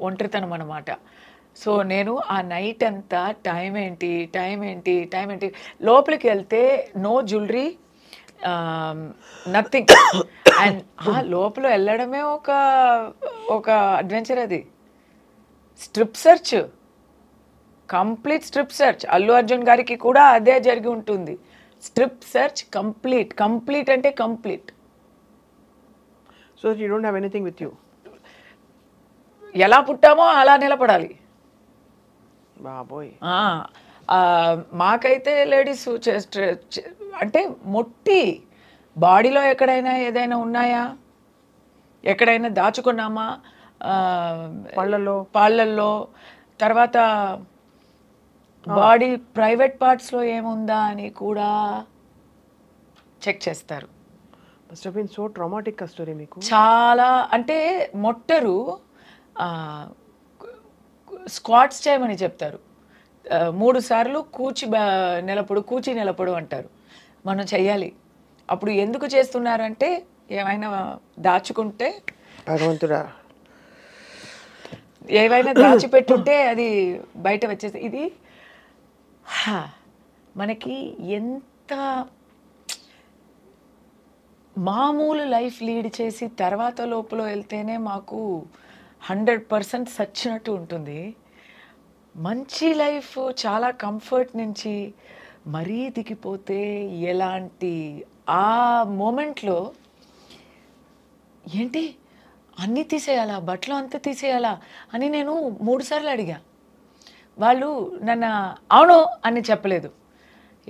ఒంటరితనం అన్నమాట. సో నేను ఆ నైట్ అంతా టైం ఏంటి టైం ఏంటి టైం ఏంటి లోపలికి వెళ్తే నో జ్యువెలరీ, నథింగ్. అండ్ ఆ లోపల వెళ్ళడమే ఒక ఒక అడ్వెంచర్. అది strip search, complete strip search. Allu Arjun గారికి కూడా అదే జరిగి ఉంటుంది. స్ట్రిప్ సెర్చ్ కంప్లీట్ అంటే complete. So you don't have anything with you. ఎలా పుట్టామో అలా నిలబడాలి. బాబోయ్. మాకైతే లేడీస్ అంటే మొట్టి బాడీలో ఎక్కడైనా ఏదైనా ఉన్నాయా, ఎక్కడైనా దాచుకున్నామా, పాళ్ళల్లో, తర్వాత బాడీ ప్రైవేట్ పార్ట్స్లో ఏముందా అని కూడా చెక్ చేస్తారు. Must have been so traumatic story మీకు. చాలా అంటే మొట్టరు స్క్వాట్స్ చేయమని చెప్తారు. 3 సార్లు కూచి నిలపడు అంటారు. మనం చెయ్యాలి. అప్పుడు ఎందుకు చేస్తున్నారంటే ఏమైనా దాచుకుంటే, భగవంతుడా, ఏవైనా దాచిపెట్టుంటే అది బయట వచ్చేసి. ఇది మనకి ఎంత మామూలు లైఫ్ లీడ్ చేసి తర్వాత లోపల వెళ్తేనే మాకు 100% సచ్చినట్టు ఉంటుంది. మంచి లైఫ్ చాలా కంఫర్ట్ నుంచి మరీ దిగిపోతే ఎలాంటి ఆ మూమెంట్లో ఏంటి అన్నీ తీసేయాలా, బట్టలు అంతా తీసేయాలా అని నేను 3 సార్లు అడిగా. వాళ్ళు నన్ను అవును అని చెప్పలేదు.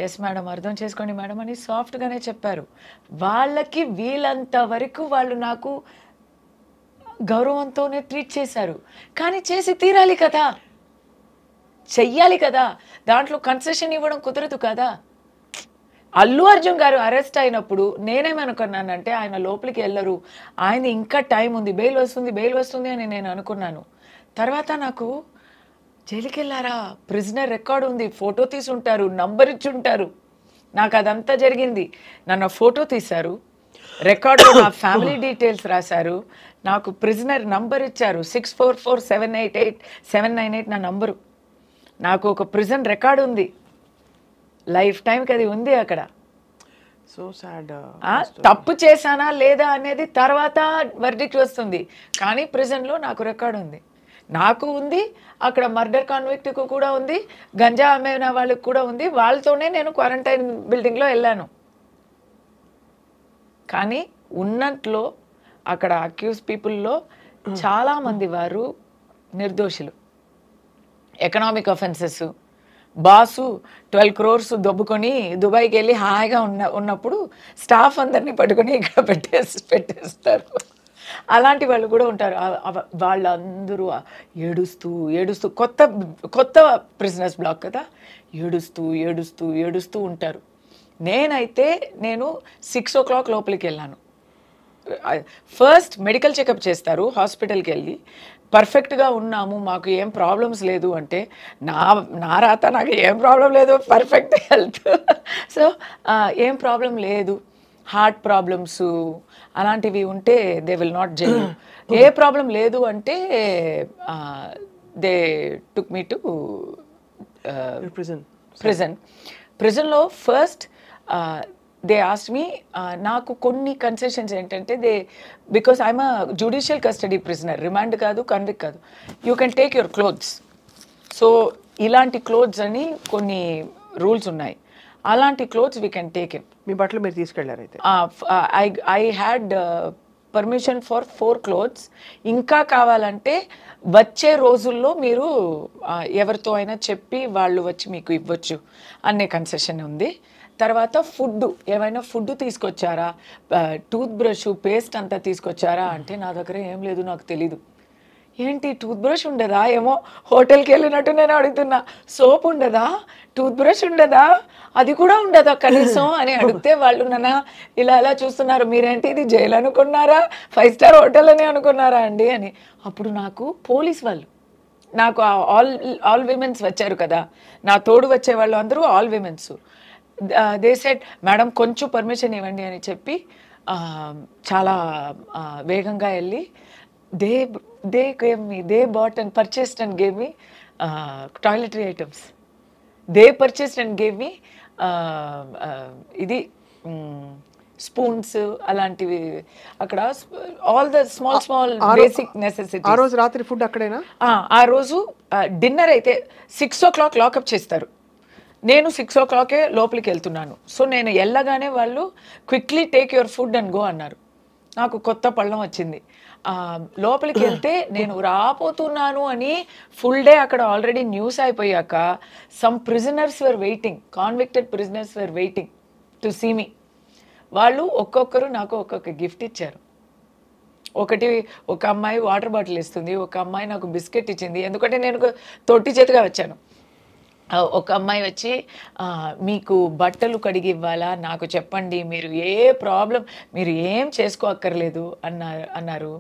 ఎస్ మేడం, అర్థం చేసుకోండి మేడం అని సాఫ్ట్గానే చెప్పారు. వాళ్ళకి వీళ్ళంత వరకు వాళ్ళు నాకు గౌరవంతోనే ట్రీట్ చేశారు. కానీ చేసి తీరాలి కదా, చెయ్యాలి కదా, దాంట్లో కన్సెషన్ ఇవ్వడం కుదరదు కదా. అల్లు అర్జున్ గారు అరెస్ట్ అయినప్పుడు నేనేమనుకున్నానంటే ఆయన లోపలికి వెళ్ళరు, ఆయన ఇంకా టైం ఉంది, బెయిల్ వస్తుంది అని నేను అనుకున్నాను. తర్వాత నాకు జైలుకి వెళ్ళారా, ప్రిజనర్ రికార్డు ఉంది, ఫోటో తీసి ఉంటారు, నంబర్ ఇచ్చి ఉంటారు. నాకు అదంతా జరిగింది. నన్ను ఫోటో తీశారు, రికార్డులో నా ఫ్యామిలీ డీటెయిల్స్ రాశారు, నాకు ప్రిజనర్ నంబర్ ఇచ్చారు. 644788 నా నంబరు. నాకు ఒక ప్రిజన్ రికార్డు ఉంది, లైఫ్ టైంకి అది ఉంది అక్కడ. So sad. తప్పు చేశానా లేదా అనేది తర్వాత వర్డిక్ట్ వస్తుంది, కానీ ప్రిజన్లో నాకు రికార్డు ఉంది. నాకు ఉంది, అక్కడ మర్డర్ కాన్విక్ట్కు కూడా ఉంది, గంజా అమ్మిన వాళ్ళకి కూడా ఉంది. వాళ్ళతోనే నేను క్వారంటైన్ బిల్డింగ్లో వెళ్ళాను. కానీ ఉన్నట్లో అక్కడ అక్యూజ్ పీపుల్లో చాలామంది వారు నిర్దోషులు. Economic offences. బాసు 12 crores దొబ్బుకొని దుబాయ్కి వెళ్ళి హాయిగా ఉన్నప్పుడు స్టాఫ్ అందరినీ పట్టుకొని ఇక్కడ పెట్టేస్తారు. అలాంటి వాళ్ళు కూడా ఉంటారు. వాళ్ళందరూ ఏడుస్తూ కొత్త ప్రిజనర్స్ బ్లాక్ కదా, ఏడుస్తూ ఉంటారు. నేను 6 o'clock లోపలికి వెళ్ళాను. ఫస్ట్ మెడికల్ చెకప్ చేస్తారు హాస్పిటల్కి వెళ్ళి. పర్ఫెక్ట్గా ఉన్నాము, మాకు ఏం ప్రాబ్లమ్స్ లేదు అంటే నా రాత నాకు ఏం ప్రాబ్లం లేదు, పర్ఫెక్ట్ హెల్త్. సో ఏం ప్రాబ్లం లేదు, హార్ట్ ప్రాబ్లమ్స్ అలాంటివి ఉంటే దే విల్ నాట్ జైల్. ఏ ప్రాబ్లం లేదు అంటే దే టుక్ మీ టు ప్రిజన్లో. ఫస్ట్ దే ఆస్క్డ్ మీ, నాకు కొన్ని కన్సెషన్స్ ఏంటంటే because I'm judicial custody prisoner, remand కాదు, కన్విక్ట్ కాదు. You can take your clothes. So ఇలాంటి క్లోత్స్ అని కొన్ని రూల్స్ ఉన్నాయి. అలాంటి clothes we can take in. మీ బట్టలు మీరు తీసుకెళ్ళారు అయితే? I had permission for 4 clothes. ఇంకా కావాలంటే వచ్చే రోజుల్లో మీరు ఎవరితో అయినా చెప్పి వాళ్ళు వచ్చి మీకు ఇవ్వచ్చు అనే కన్సెషన్ ఉంది. తర్వాత ఫుడ్, ఏమైనా ఫుడ్ తీసుకొచ్చారా, టూత్ బ్రష్, పేస్ట్ అంతా తీసుకొచ్చారా అంటే నా దగ్గర ఏం లేదు, నాకు తెలీదు. ఏంటి టూత్ బ్రష్ ఉండదా, ఏమో హోటల్కి వెళ్ళినట్టు నేను అడుగుతున్నా. సోప్ ఉండదా, టూత్ బ్రష్ ఉండదా, అది కూడా ఉండదా కనీసం అని అడిగితే వాళ్ళు నన్ను ఇలా చూస్తున్నారు. మీరేంటి ఇది జైలు అనుకున్నారా, 5 star హోటల్ అని అనుకున్నారా అండి అని. అప్పుడు నాకు పోలీస్ వాళ్ళు, నాకు ఆల్ విమెన్స్ వచ్చారు కదా, నా తోడు వచ్చే వాళ్ళు అందరూ all women's. They said madam కొంచెం పర్మిషన్ ఇవ్వండి అని చెప్పి చాలా వేగంగా వెళ్ళి they gave me, they bought and purchased and gave me toiletry items. They purchased and gave me ఇది స్పూన్స్ అలాంటివి అక్కడ all the small basic necessity. ఆ రోజు రాత్రి ఫుడ్ అక్కడేనా? ఆ రోజు డిన్నర్ అయితే 6 o'clock లాకప్ చేస్తారు. నేను 6 o'clock లోపలికి వెళ్తున్నాను. సో నేను వెళ్ళగానే వాళ్ళు quickly take your food and go అన్నారు. నాకు కొత్త పళ్ళం వచ్చింది. లోపలికి వెళ్తే నేను రాపోతున్నాను అని ఫుల్ డే అక్కడ ఆల్రెడీ న్యూస్ అయిపోయాక some prisoners were waiting, convicted prisoners were waiting to see me. వాళ్ళు ఒక్కొక్కరు నాకు ఒక్కొక్క గిఫ్ట్ ఇచ్చారు. ఒక అమ్మాయి వాటర్ బాటిల్ ఇస్తుంది, ఒక అమ్మాయి నాకు బిస్కెట్ ఇచ్చింది, ఎందుకంటే నేను తొట్టి చేతిగా వచ్చాను. ఒక అమ్మాయి వచ్చి మీకు బట్టలు కడిగి ఇవ్వాలా నాకు చెప్పండి, మీరు ఏ ప్రాబ్లం మీరు ఏం చేసుకోక్కర్లేదు అన్నారు.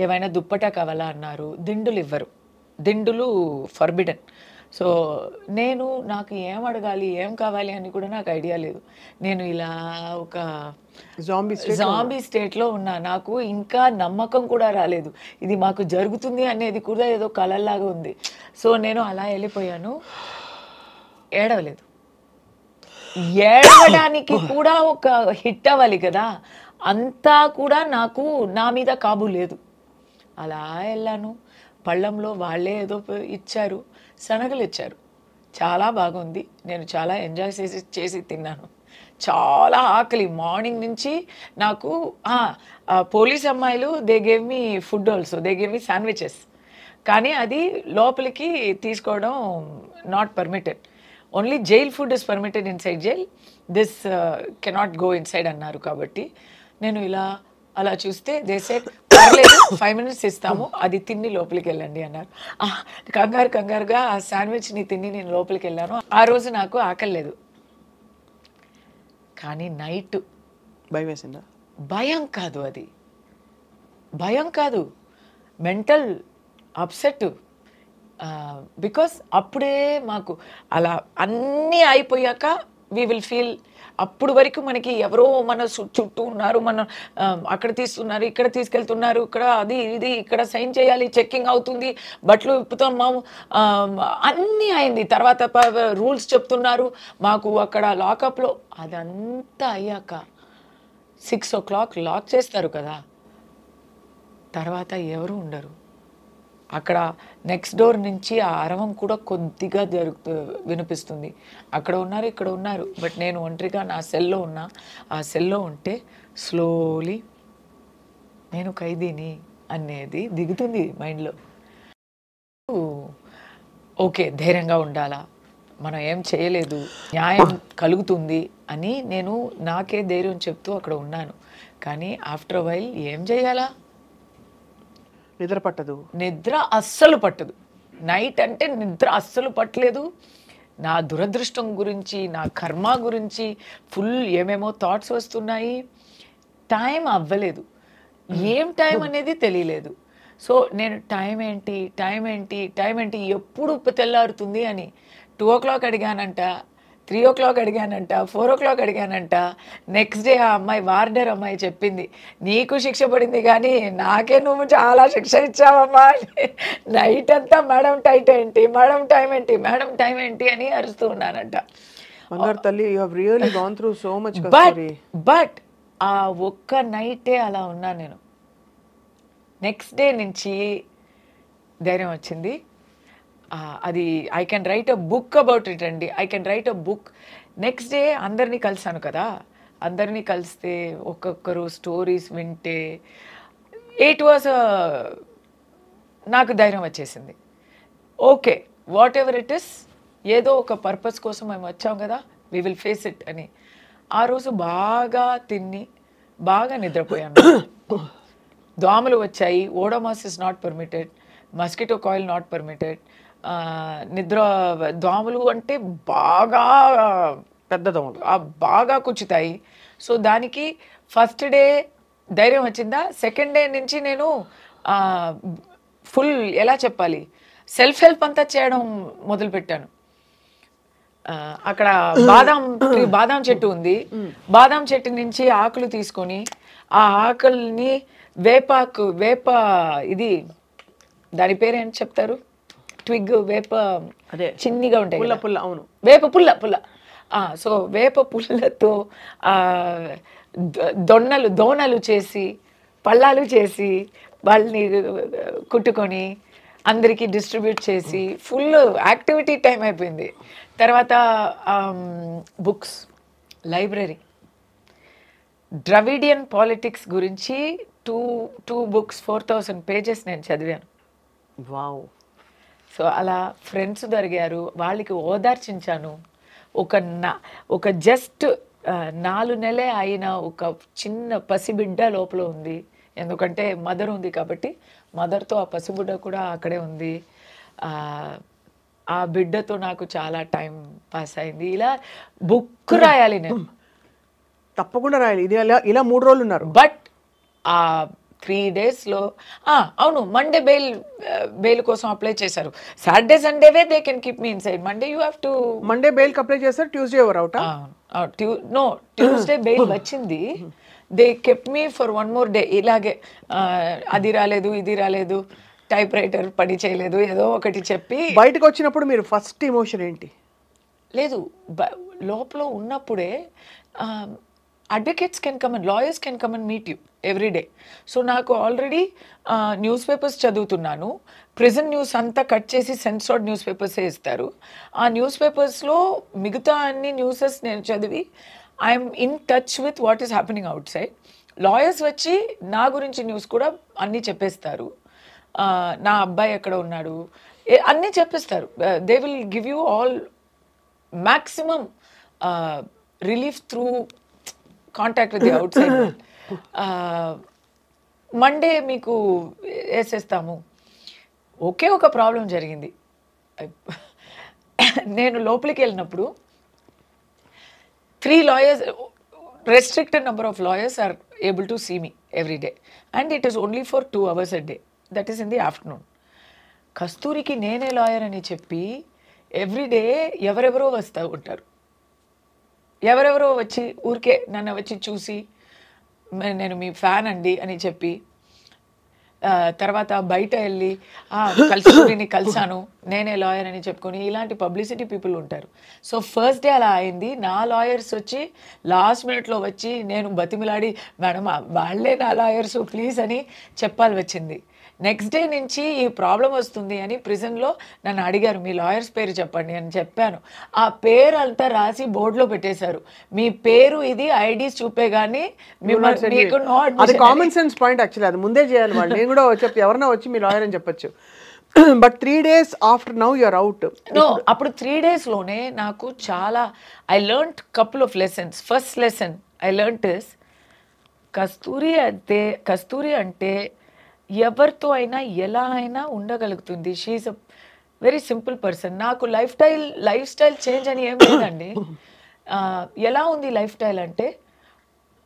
ఏమైనా దుప్పటా కావాలా అన్నారు. దిండులు ఇవ్వరు, దిండులు ఫర్బిడన్. సో నాకు ఏం అడగాలి ఏం కావాలి అని కూడా నాకు ఐడియా లేదు. నేను ఇలా ఒక జాంబీ స్టేట్లో ఉన్నా. నాకు ఇంకా నమ్మకం కూడా రాలేదు ఇది మాకు జరుగుతుంది అనేది కూడా ఏదో కలల్లాగా ఉంది. సో నేను అలా వెళ్ళిపోయాను. ఏడవలేదు. ఏడవడానికి కూడా ఒక హిట్ అవ్వాలి కదా, అంతా కూడా నాకు నా మీద కాబు లేదు. అలా వెళ్ళాను. పళ్ళంలో వాళ్ళే ఏదో ఇచ్చారు, శనగలు ఇచ్చారు. చాలా బాగుంది. నేను చాలా ఎంజాయ్ చేసి తిన్నాను. చాలా ఆకలి మార్నింగ్ నుంచి నాకు. పోలీస్ అమ్మాయిలు they gave me food also, they gave me sandwiches. కానీ అది లోపలికి తీసుకోవడం not permitted. Only jail food is permitted inside jail, this cannot go inside అన్నారు. కాబట్టి నేను ఇలా అలా చూస్తే దే సెడ్ పర్లేదు 5 minutes ఇస్తాము, అది తిని లోపలికి వెళ్ళండి అన్నారు. కంగారుగా ఆ శాండ్విచ్ని తిని నేను లోపలికి వెళ్ళాను. ఆ రోజు నాకు ఆకలి లేదు. కానీ నైట్ భయం వేసిందా? భయం కాదు, అది భయం కాదు, మెంటల్ అప్సెట్. బికాస్ అప్పుడే మాకు అలా అన్నీ అయిపోయాక వీ విల్ ఫీల్, అప్పుడు వరకు మనకి ఎవరో మన చుట్టూ ఉన్నారు, మనం అక్కడ తీస్తున్నారు, ఇక్కడ తీసుకెళ్తున్నారు, ఇక్కడ అది ఇది, ఇక్కడ సైన్ చేయాలి, చెక్కింగ్ అవుతుంది, బట్టలు విప్పుతాం, అన్నీ అయింది. తర్వాత రూల్స్ చెప్తున్నారు మాకు అక్కడ లాకప్లో. అదంతా అయ్యాక 6 o'clock లాక్ చేస్తారు కదా, తర్వాత ఎవరు ఉండరు అక్కడ. నెక్స్ట్ డోర్ నుంచి ఆ అరవం కూడా కొద్దిగా వినిపిస్తుంది. అక్కడ ఉన్నారు, ఇక్కడ ఉన్నారు, బట్ నేను ఒంటరిగా నా సెల్లో ఉన్నా. ఆ సెల్లో ఉంటే స్లోలీ నేను ఖైదీని అనేది దిగుతుంది మైండ్లో. ఓకే, ధైర్యంగా ఉండాలా, మనం ఏం చేయలేదు, న్యాయం కలుగుతుంది అని నేను నాకే ధైర్యం చెప్తూ అక్కడ ఉన్నాను. కానీ ఆఫ్టర్ అ వైల్ ఏం చేయాలా, నిద్ర పట్టదు, నిద్ర అస్సలు పట్టదు. నైట్ అంటే నిద్ర అస్సలు పట్టలేదు. నా దురదృష్టం గురించి, నా కర్మ గురించి ఫుల్ ఏమేమో థాట్స్ వస్తున్నాయి. టైం అవ్వలేదు, ఏం టైం అనేది తెలియలేదు. సో నేను టైం ఏంటి ఎప్పుడు తెల్లారుతుంది అని 2 o'clock అడిగానంట, 3 o'clock అడిగానంట, 4 o'clock అడిగానంట. Next day ఆ అమ్మాయి, వార్డర్ అమ్మాయి చెప్పింది, నీకు శిక్ష పడింది కానీ నాకే నువ్వు చాలా శిక్ష ఇచ్చావమ్మా. నైట్ అంతా మేడం టైం ఏంటి అని అరుస్తూ ఉన్నానంట. బట్ ఆ ఒక్క నైటే అలా ఉన్నాను నేను. నెక్స్ట్ డే నుంచి ధైర్యం వచ్చింది. అది I can write a book about it అండి. I can write a book. Next day అందరినీ కలిసాను కదా, అందరినీ కలిస్తే ఒక్కొక్కరు స్టోరీస్ వింటే నాకు ధైర్యం వచ్చేసింది. Okay, what ever it is, ఏదో ఒక పర్పస్ కోసం మేము వచ్చాం కదా, వీ విల్ ఫేస్ ఇట్ అని. ఆ రోజు బాగా తిని బాగా నిద్రపోయాను. దోమలు వచ్చాయి. Odomos is not permitted, mosquito coil not permitted. దోమలు అంటే బాగా పెద్ద దోమలు బాగా కుచ్చుతాయి. సో దానికి ఫస్ట్ డే ధైర్యం వచ్చిందా, సెకండ్ డే నుంచి నేను ఫుల్ ఎలా చెప్పాలి, సెల్ఫ్ హెల్ప్ అంతా చేయడం మొదలుపెట్టాను. అక్కడ బాదాం చెట్టు ఉంది. బాదాం చెట్టు నుంచి ఆకులు తీసుకొని ఆ ఆకుల్ని వేపాకు వేప ఇది దాని పేరు ఏంటి చెప్తారు ట్విగ్ వేప అదే చిన్నిగా ఉంటాయి పుల్ల కదా. పుల్ల అవును వేప పుల్ల పుల్ల సో వేప పుల్లతో దోణలు చేసి పళ్ళాలు చేసి వాళ్ళని కుట్టుకొని అందరికీ డిస్ట్రిబ్యూట్ చేసి ఫుల్ యాక్టివిటీ టైం అయిపోయింది. తర్వాత బుక్స్ లైబ్రరీ ద్రవిడియన్ పాలిటిక్స్ గురించి టూ బుక్స్ 4000 pages నేను చదివాను. వావ్. సో అలా ఫ్రెండ్స్ దొరికారు, వాళ్ళకి ఓదార్చించాను. ఒక జస్ట్ 4 నెలలే అయిన ఒక చిన్న పసిబిడ్డ లోపల ఉంది. ఎందుకంటే మదర్ ఉంది కాబట్టి మదర్తో ఆ పసిబిడ్డ కూడా అక్కడే ఉంది. ఆ బిడ్డతో నాకు చాలా టైం పాస్ అయింది. ఇలా బుక్ రాయాలి నేను, తప్పకుండా రాయాలి. ఇది ఇలా 3 రోజులు ఉన్నారు. బట్ ఆ 3 daysలో అవును మండే బెయిల్ కోసం అప్లై చేశారు. సాటర్డే సండేవే they can keep me inside. Monday you have to Monday బెయిల్కి అప్లై చేస్తారు, ట్యూస్డే ఎవరు అవుట్? నో ట్యూస్డే బెయిల్ వచ్చింది. They kept me for 1 more day. ఇలాగే అది రాలేదు ఇది రాలేదు టైప్ రైటర్ పని చేయలేదు ఏదో ఒకటి చెప్పి. బయటకు వచ్చినప్పుడు మీరు ఫస్ట్ ఎమోషన్ ఏంటి? లేదు లోపల ఉన్నప్పుడే advocates can come and lawyers can come and meet you every day. So నాకు ఆల్రెడీ న్యూస్ పేపర్స్ చదువుతున్నాను. ప్రిజన్ న్యూస్ అంతా కట్ చేసి సెన్సార్డ్ న్యూస్ పేపర్సే ఇస్తారు. ఆ న్యూస్ పేపర్స్లో మిగతా అన్ని న్యూసెస్ నేను చదివి I'm in touch with what is happening out side. Lawyers వచ్చి నా గురించి న్యూస్ కూడా అన్నీ చెప్పేస్తారు. నా అబ్బాయి ఎక్కడ ఉన్నాడు అన్నీ చెప్పేస్తారు. They will give you all maximum relief through contact with the out side. Monday మీకు వేసేస్తాము. ఒకే ఒక ప్రాబ్లం జరిగింది. నేను లోపలికి వెళ్ళినప్పుడు 3 lawyers, restricted number of lawyers are able to see me every day and it is only for 2 hours a day, that is in the afternoon. కస్తూరికి నేనే lawyer అని చెప్పి everyday ఎవరెవరో వస్తూ ఉంటారు. ఎవరెవరో వచ్చి ఊరికే నన్ను వచ్చి చూసి నేను మీ ఫ్యాన్ అండి అని చెప్పి తర్వాత బయట వెళ్ళి కస్తూరిని కలిసాను నేనే లాయర్ అని చెప్పుకొని ఇలాంటి పబ్లిసిటీ పీపుల్ ఉంటారు. సో ఫస్ట్ డే అలా అయింది. నా లాయర్స్ వచ్చి లాస్ట్ మినిట్లో వచ్చి నేను బతిమిలాడి మేడం వాళ్ళే నా లాయర్స్ ప్లీజ్ అని చెప్పాలి వచ్చింది. నెక్స్ట్ డే నుంచి ఈ ప్రాబ్లం వస్తుంది అని ప్రిజన్లో నన్ను అడిగారు మీ లాయర్స్ పేరు చెప్పండి అని చెప్పాను. ఆ పేరు అంతా రాసి బోర్డులో పెట్టేశారు. మీ పేరు ఇది ఐడీస్ చూపే కానీ అది కామన్ సెన్స్ పాయింట్. యాక్చువల్లీ అది ముందే చేయాలి వాళ్ళు. నేను కూడా చెప్పి ఎవరన్నా వచ్చి మీ లాయర్ అని చెప్పొచ్చు. But 3 days after now you're out. No అప్పుడు 3 daysలోనే నాకు చాలా I learned couple of lessons. First lesson I learned is Kasturi అంటే ఎవరితో అయినా ఎలా అయినా ఉండగలుగుతుంది. She's a very simple person. నాకు లైఫ్ స్టైల్ చేంజ్ అని ఏం లేదండి. ఎలా ఉంది లైఫ్ స్టైల్ అంటే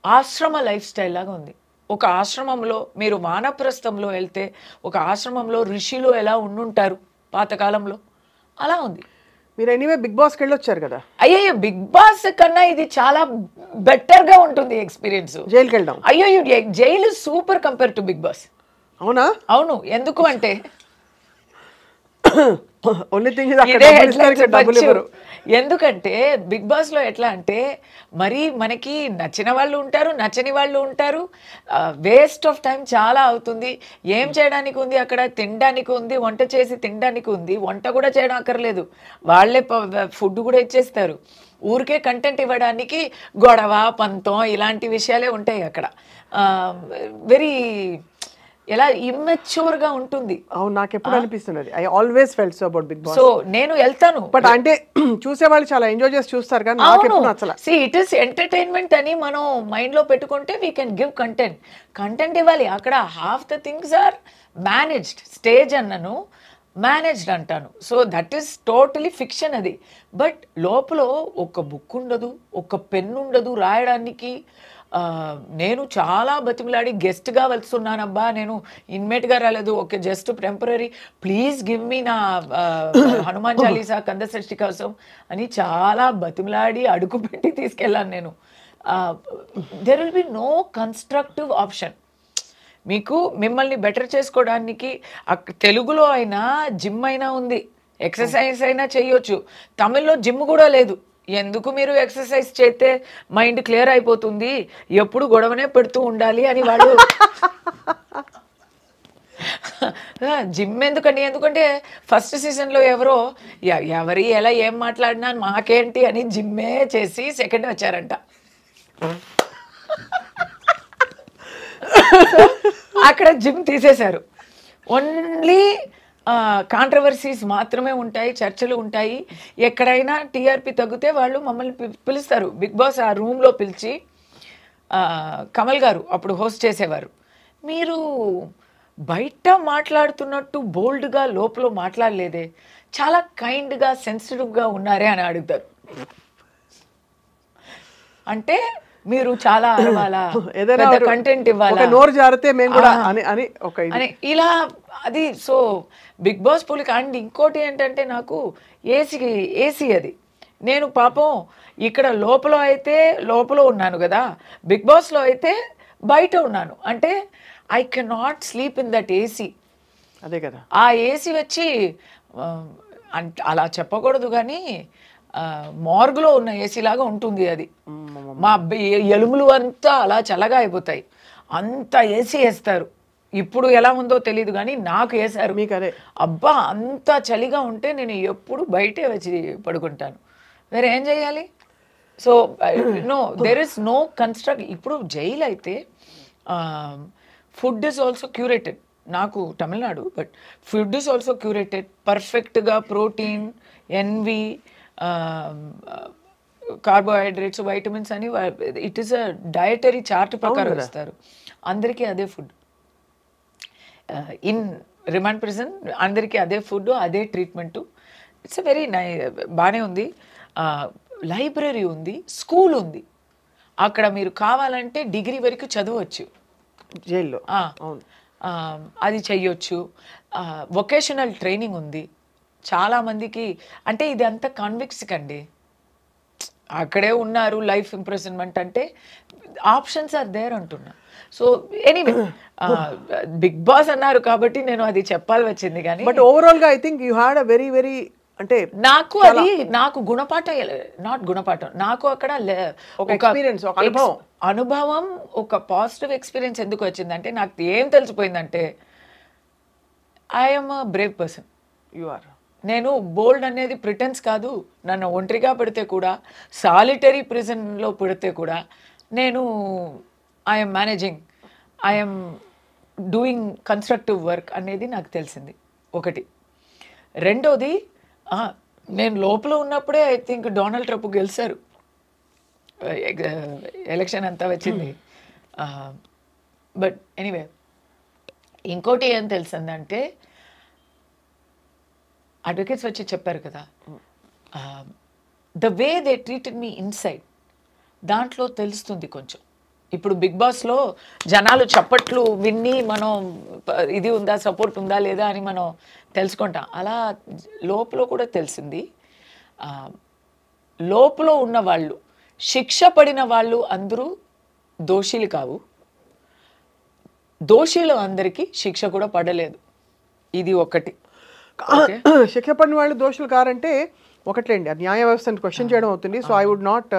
ఆశ్రమ లైఫ్ స్టైల్ లాగా ఉంది. ఒక ఆశ్రమంలో మీరు వానప్రస్థంలో వెళ్తే ఒక ఆశ్రమంలో ఋషిలో ఎలా ఉండుంటారు పాతకాలంలో అలా ఉంది. మీరు ఎనీవే బిగ్ బాస్కి వెళ్ళొచ్చారు కదా. అయ్యో బిగ్ బాస్ కన్నా ఇది చాలా బెటర్గా ఉంటుంది ఎక్స్పీరియన్స్. జైలుకి వెళ్దాం. అయ్యో జైలు super compare to Bigg Boss. అవునా? అవును. ఎందుకు అంటే ఎందుకంటే బిగ్ బాస్ లో ఎట్లా అంటే మరి మనకి నచ్చిన వాళ్ళు ఉంటారు నచ్చని వాళ్ళు ఉంటారు. వేస్ట్ ఆఫ్ టైం చాలా అవుతుంది. ఏం చేయడానికి ఉంది అక్కడ? తినడానికి ఉంది, వంట చేసి తినడానికి ఉంది. వంట కూడా చేయడం అక్కర్లేదు, వాళ్ళే ఫుడ్ కూడా ఇచ్చేస్తారు. ఊరికే కంటెంట్ ఇవ్వడానికి గొడవ పంతం ఇలాంటి విషయాలే ఉంటాయి అక్కడ. వెరీ ఎలా ఇమ్మెచ్యూర్గా ఉంటుంది. అవును, నాకు ఎప్పుడు అనిపిస్తున్నది. I always felt so about Bigg Boss. సో నేను వెళ్తాను, బట్ అంటే చూసేవాళ్ళు చాలా ఎంజాయ్ చేసి చూస్తారు కానీ నాకు ఎప్పుడు నచ్చల. సి ఇట్ ఇస్ ఎంటర్టైన్మెంట్ అని మనం మైండ్లో పెట్టుకుంటే వీ కెన్ గివ్ కంటెంట్ ఇవ్వాలి. అక్కడ half the things are managed. Stage అన్నను మేనేజ్డ్ అంటాను. So that is totally fiction అది. బట్ లోపల ఒక బుక్ ఉండదు, ఒక పెన్ ఉండదు రాయడానికి. నేను చాలా బతిమలాడి గెస్ట్గా వెళ్తున్నానబ్బా, నేను ఇన్మేట్గా రాలేదు, okay just temporary, please give me నా హనుమాన్ చాలీసా కందసృష్టి కోసం అని చాలా బతిమలాడి అడుగు పెట్టి తీసుకెళ్ళాను నేను. There will be no constructive option. మీకు మిమ్మల్ని బెటర్ చేసుకోవడానికి తెలుగులో అయినా జిమ్ అయినా ఉంది, ఎక్సర్సైజ్ అయినా చేయొచ్చు. తమిళ్లో జిమ్ కూడా లేదు. ఎందుకు మీరు ఎక్సర్సైజ్ చేస్తే మైండ్ క్లియర్ అయిపోతుంది, ఎప్పుడు గొడవనే పెడుతూ ఉండాలి అని వాళ్ళు జిమ్ ఎందుకండి, ఎందుకంటే ఫస్ట్ సీజన్లో ఎవరో ఎవరి ఎలా ఏం మాట్లాడినా మాకేంటి అని జిమ్మే చేసి సెకండ్ వచ్చారంట. అక్కడ జిమ్ తీసేశారు. ఓన్లీ కాంట్రవర్సీస్ మాత్రమే ఉంటాయి, చర్చలు ఉంటాయి. ఎక్కడైనా టీఆర్పీ తగ్గితే వాళ్ళు మమ్మల్ని పిలుస్తారు. బిగ్ బాస్ ఆ రూమ్లో పిలిచి, కమల్ గారు అప్పుడు హోస్ట్ చేసేవారు, మీరు బయట మాట్లాడుతున్నట్టు బోల్డ్గా లోపల మాట్లాడలేదే, చాలా కైండ్గా సెన్సిటివ్గా ఉన్నారే అని అడుగుతారు. అంటే మీరు చాలా అరవాలా, కంటెంట్ ఇవ్వాలా, నోరు జారితే మేము కూడా అని ఇలా అది. సో బిగ్ బాస్ పులికి. అండ్ ఇంకోటి ఏంటంటే నాకు ఏసీ అది. నేను పాపం ఇక్కడ లోపల ఉన్నాను కదా, బిగ్ బాస్లో అయితే బయట ఉన్నాను. అంటే I cannot sleep in that AC. అదే కదా, ఆ ఏసీ వచ్చి అలా చెప్పకూడదు కానీ మార్గులో ఉన్న ఏసీ లాగా ఉంటుంది అది. మా ఎలుములు అంతా అలా చల్లగా అయిపోతాయి, అంత ఏసీ వేస్తారు. ఇప్పుడు ఎలా ఉందో తెలియదు కానీ నాకు వేసారు. మీకు అదే అబ్బా, అంత చలిగా ఉంటే నేను ఎప్పుడు బయటే వచ్చి పడుకుంటాను. వేరే ఏం చేయాలి? So no, there is no construct. ఇప్పుడు జైలు అయితే ఫుడ్ ఇస్ ఆల్సో క్యూరేటెడ్. నాకు Tamil Nadu, but food is also curated. పర్ఫెక్ట్గా ప్రోటీన్, ఎన్వి, కార్బోహైడ్రేట్స్, వైటమిన్స్ అని it is a dietary chart ప్రకారం ఇస్తారు. అందరికీ అదే ఫుడ్. ఇన్ రిమాండ్ ప్రిజన్ అందరికీ అదే ఫుడ్, అదే ట్రీట్మెంటు. ఇట్స్ వెరీ బాగానే ఉంది. లైబ్రరీ ఉంది, స్కూల్ ఉంది. అక్కడ మీరు కావాలంటే డిగ్రీ వరకు చదవచ్చు జైల్లో. అది చెయ్యొచ్చు. వొకేషనల్ ట్రైనింగ్ ఉంది చాలామందికి. అంటే ఇది అంతా కాన్విక్స్ కండి, అక్కడే ఉన్నారు. లైఫ్ ఇంప్రెజన్మెంట్ అంటే ఆప్షన్స్ ఆర్ దేర్ అంటున్నా. సో ఎనీవే, బిగ్ బాస్ అన్నారు కాబట్టి నేను అది చెప్పాలి వచ్చింది. కానీ బట్ ఓవరాల్ గా I think you had a very very, అంటే నాకు గుణపాఠం, నాట్ గుణపాఠం, నాకు అక్కడ ఒక ఎక్స్పీరియన్స్, ఒక అనుభవం, ఒక పాజిటివ్ ఎక్స్పీరియన్స్ ఎందుకు వచ్చిందంటే, నాకు ఏం తెలిసిపోయిందంటే I'm a brave person. You are. నేను బోల్డ్ అనేది ప్రిటెన్స్ కాదు. నన్ను ఒంటరిగా పెడితే కూడా, సాలిటరీ ప్రిజన్లో పెడితే కూడా నేను I'm managing, I'm doing constructive work అనేది నాకు తెలిసింది ఒకటి. రెండోది, నేను లోపల ఉన్నప్పుడే ఐ థింక్ డొనాల్డ్ ట్రంప్ గెలిచారు, ఎలక్షన్ అంతా వచ్చింది. బట్ ఎనీవే, ఇంకోటి ఏం తెలిసిందంటే, అడ్వకేట్స్ వచ్చి చెప్పారు కదా, the way they treated me inside, దాంట్లో తెలుస్తుంది కొంచెం. ఇప్పుడు బిగ్ బాస్లో జనాలు చప్పట్లు విన్ని మనం ఇది ఉందా, సపోర్ట్ ఉందా లేదా అని మనం తెలుసుకుంటాం. అలా లోపల కూడా తెలిసింది. లోపల ఉన్న వాళ్ళు, శిక్ష పడిన వాళ్ళు అందరూ దోషులు కావు, దోషులు అందరికీ శిక్ష కూడా పడలేదు. ఇది ఒకటి. శిక్ష పడిన వాళ్ళు దోషులు కారంటే ఒకట్లేండి, న్యాయ వ్యవస్థను క్వశ్చన్ చేయడం అవుతుంది. సో ఐ వుడ్ నాట్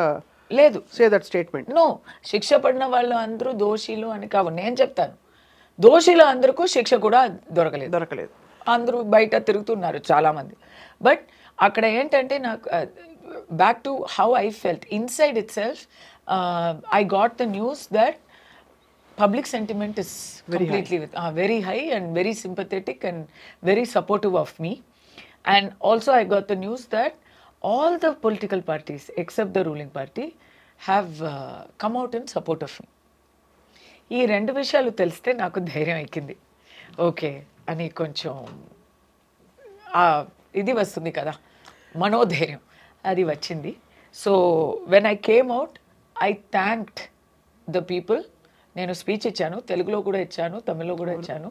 లేదు సే దట్ స్టేట్మెంట్. నో, శిక్ష పడిన వాళ్ళు అందరూ దోషులు అని కావు. నేను చెప్తాను, దోషులు అందరికీ శిక్ష కూడా దొరకలేదు. అందరూ బయట తిరుగుతున్నారు చాలామంది. బట్ అక్కడ ఏంటంటే, నాకు back to how I felt inside it self, I got the news that public sentiment is completely very high and very sympathetic and very supportive of me. And also I got the news that all the political parties except the ruling party have come out in support of me. ఈ రెండు విషయాలు తెలిస్తే నాకు ధైర్యం ఎక్కింది. Okay అని కొంచెం ఇది వస్తుంది కదా, మనోధైర్యం, అది వచ్చింది. So when I came out, I thanked the people. నేను స్పీచ్ ఇచ్చాను, తెలుగులో కూడా ఇచ్చాను, తమిళ్లో కూడా ఇచ్చాను.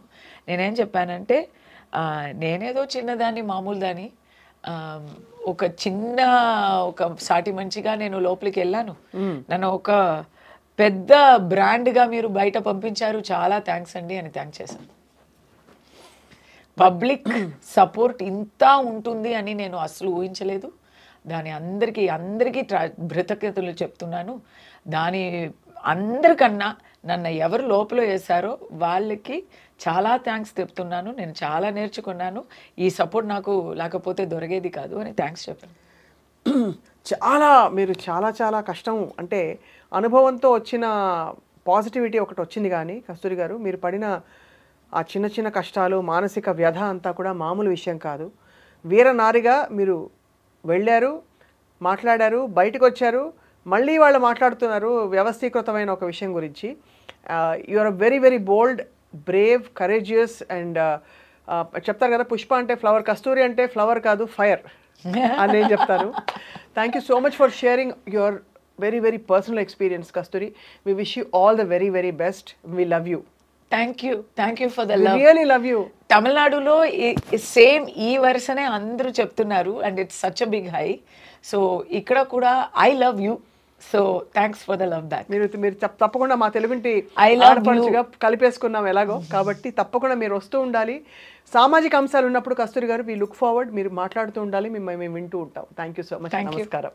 నేనేం చెప్పానంటే, నేనేదో చిన్నదాన్ని, మామూలు దాన్ని, ఒక సాటి మంచిగా నేను లోపలికి వెళ్ళాను. నన్ను ఒక పెద్ద బ్రాండ్గా మీరు బయట పంపించారు, చాలా థ్యాంక్స్ అండి అని థ్యాంక్ చేశాను. పబ్లిక్ సపోర్ట్ ఇంత ఉంటుంది అని నేను అసలు ఊహించలేదు. దాని అందరికీ కృతజ్ఞతలు చెప్తున్నాను. దాని అందరికన్నా నన్ను ఎవరు లోపల వేశారో వాళ్ళకి చాలా థ్యాంక్స్ చెప్తున్నాను. నేను చాలా నేర్చుకున్నాను. ఈ సపోర్ట్ నాకు లేకపోతే దొరికేది కాదు అని థ్యాంక్స్ చెప్పాను. మీరు చాలా కష్టం అంటే అనుభవంతో వచ్చిన పాజిటివిటీ ఒకటి వచ్చింది. కానీ కస్తూరి గారు, మీరు పడిన ఆ చిన్న కష్టాలు, మానసిక వ్యధ అంతా కూడా మామూలు విషయం కాదు. వీరనారిగా మీరు వెళ్ళారు, మాట్లాడారు, బయటకు వచ్చారు, మళ్ళీ వాళ్ళు మాట్లాడుతున్నారు వ్యవస్థీకృతమైన ఒక విషయం గురించి. You are very very bold, brave, courageous and చెప్తారు కదా, పుష్ప అంటే ఫ్లవర్, కస్తూరి అంటే ఫ్లవర్ కాదు ఫైర్ అని నేను చెప్తాను. Thank you so much for sharing your very very personal experience Kasthuri. We wish you all the very very best. We love you. Thank you for the love. Really love you. తమిళనాడులో same ఈ వరుసనే అందరూ చెప్తున్నారు and it's such a big high. So ఇక్కడ కూడా I love you. So thanks for the love back. మీరు తప్పకుండా మా తెలుగుంటి ఆడపడుచుగా కలిపేసుకున్నాం ఎలాగో, కాబట్టి తప్పకుండా మీరు వస్తూ ఉండాలి. సామాజిక అంశాలు ఉన్నప్పుడు కస్తూరి గారు వి లుక్ ఫార్వర్డ్, మీరు మాట్లాడుతూ ఉండాలి, మేము వింటూ ఉంటాం. Thank you so much. నమస్కారం.